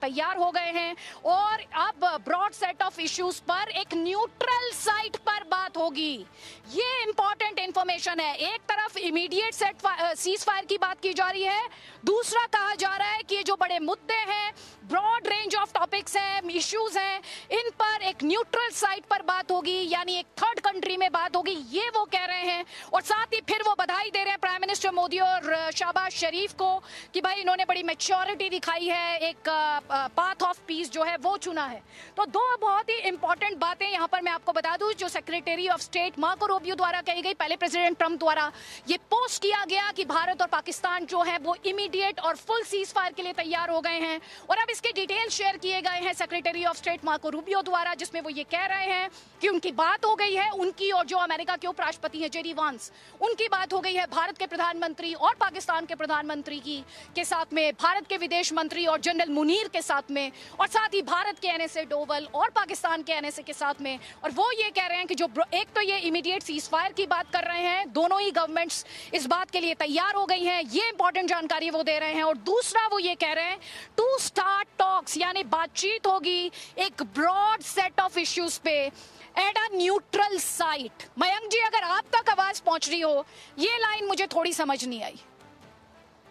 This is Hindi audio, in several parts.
तैयार हो गए हैं और अब ब्रॉड सेट ऑफ इश्यूज पर एक न्यूट्रल साइट पर बात होगी। ये इंपॉर्टेंट इंफॉर्मेशन है। एक तरफ इमीडिएट सीज फायर की बात की जा रही है, दूसरा कहा जा रहा है कि ये जो बड़े मुद्दे हैं, ब्रॉड रेंज ऑफ टॉपिक्स हैं, इश्यूज हैं, इन पर एक न्यूट्रल साइट पर बात होगी, यानी एक थर्ड कंट्री में बात होगी, ये वो कह रहे हैं। और साथ ही फिर वो बधाई दे रहे हैं प्राइम मिनिस्टर मोदी और शहबाज शरीफ को कि भाई इन्होंने बड़ी मैच्योरिटी दिखाई है, एक पाथ ऑफ पीस जो है वो चुना है। तो दो बहुत ही इंपॉर्टेंट बातें यहाँ पर मैं आपको बता दूं, जो secretary of state Marco Rubio द्वारा कही गई, पहले प्रेसिडेंट ट्रंप द्वारा ये पोस्ट किया गया कि भारत और पाकिस्तान जो है वो इमीडिएट और फुल सीज फायर के लिए तैयार हो गए हैं। और अब इसके डिटेल शेयर किए गए हैं secretary of state Marco Rubio द्वारा, जिसमें वो ये कह रहे हैं कि उनकी बात हो गई है, उनकी और जो अमेरिका के उपराष्ट्रपति हैं जेडी वांस, उनकी बात हो गई है भारत के प्रधानमंत्री और पाकिस्तान के प्रधानमंत्री की के साथ में, भारत के विदेश मंत्री और जनरल मुनीर के साथ में, और साथ ही भारत के एनएसए डोवल और पाकिस्तान के एनएसए के साथ में। और वो ये कह रहे हैं कि जो एक तो ये इमीडिएट सीज फायर की बात कर रहे हैं, दोनों ही गवर्नमेंट्स इस बात के लिए तैयार हो गई हैं, ये इंपॉर्टेंट जानकारी वो दे रहे हैं। और दूसरा वो ये कह रहे हैं टू स्टार्ट टॉक्स, यानी बातचीत होगी एक ब्रॉड सेट ऑफ इश्यूज पे at a neutral site. Mayank ji, अगर आप तक आवाज पहुंच रही हो, ये लाइन मुझे थोड़ी समझ नहीं आई।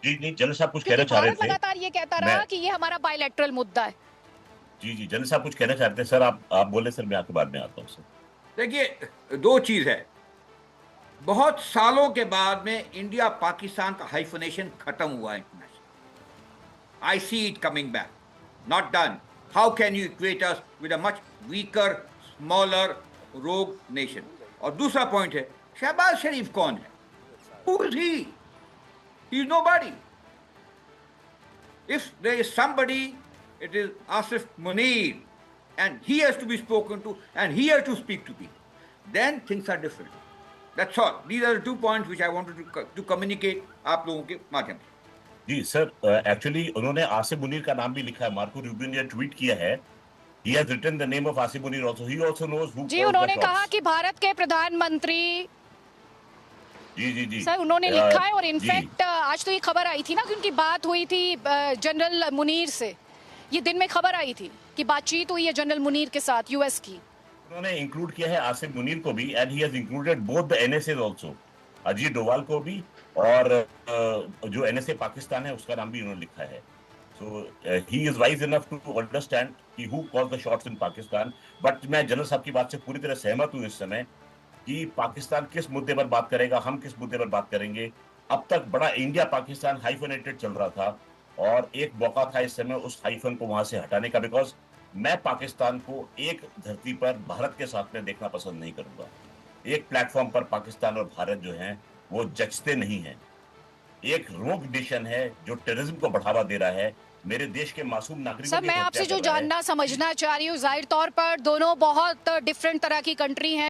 जी नहीं, जनरल साहब कुछ कहना चाह रहे थे। लगातार ये कहता रहा कि ये हमारा बायलैटरल मुद्दा है। जी जनरल साहब कुछ कहना चाह रहे थे। सर आप बोले, सर मैं आपके बाद में आता हूँ। सर देखिए, दो चीज है। बहुत सालों के बाद में इंडिया पाकिस्तान का हाइफनेशन खत्म हुआ है। I see it coming back, not done. How can you equate us with a much weaker, smaller, rogue nation? और दूसरा पॉइंट है, शहबाज शरीफ कौन है? Who is he? He is nobody. If there is somebody, it is Asif Munir, and he has to be spoken to, and he has to speak to people. Then things are different. That's all. These are the 2 points which I wanted to communicate आप लोगों के माध्यम से। जी सर, एक्चुअली उन्होंने आसिफ मुनीर का नाम भी लिखा है। मार्को रूबियो ने ट्वीट किया है, he has written the name of Asif Munir also. He also knows who. जी, उन्होंने कहा कि भारत के प्रधानमंत्री, जी सर उन्होंने लिखा है। और इनफैक्ट आज तो ये खबर आई थी ना कि उनकी बात हुई थी जनरल मुनीर से। ये दिन में खबर आई थी कि बातचीत हुई है जनरल मुनीर के साथ यूएस की। उन्होंने इंक्लूड किया है आसिफ मुनीर को भी, and he has included both the NSA also, Ajit Doval को भी, और जो एनएसए पाकिस्तान है उसका नाम भी उन्होंने लिखा है। So he is wise enough to understand कि who calls the shots in Pakistan. But मैं जनरल साहब की बात से पूरी तरह सहमत हूँ इस समय कि पाकिस्तान किस मुद्दे पर बात करेगा, हम किस मुद्दे पर बात करेंगे। अब तक बड़ा इंडिया पाकिस्तान हाइफनेटेड चल रहा था, और एक मौका था इस समय उस हाइफन को वहां से हटाने का, बिकॉज मैं पाकिस्तान को एक धरती पर भारत के साथ में देखना पसंद नहीं करूंगा। एक प्लेटफॉर्म पर पाकिस्तान और भारत जो हैं वो जचते नहीं हैं। एक रोग नेशन है जो टेररिज्म को बढ़ावा दे रहा है, मेरे देश के मासूम नागरिकों। सर मैं आपसे जो जानना समझना चाह रही हूँ, जाहिर तौर पर दोनों बहुत डिफरेंट तरह की कंट्री हैं।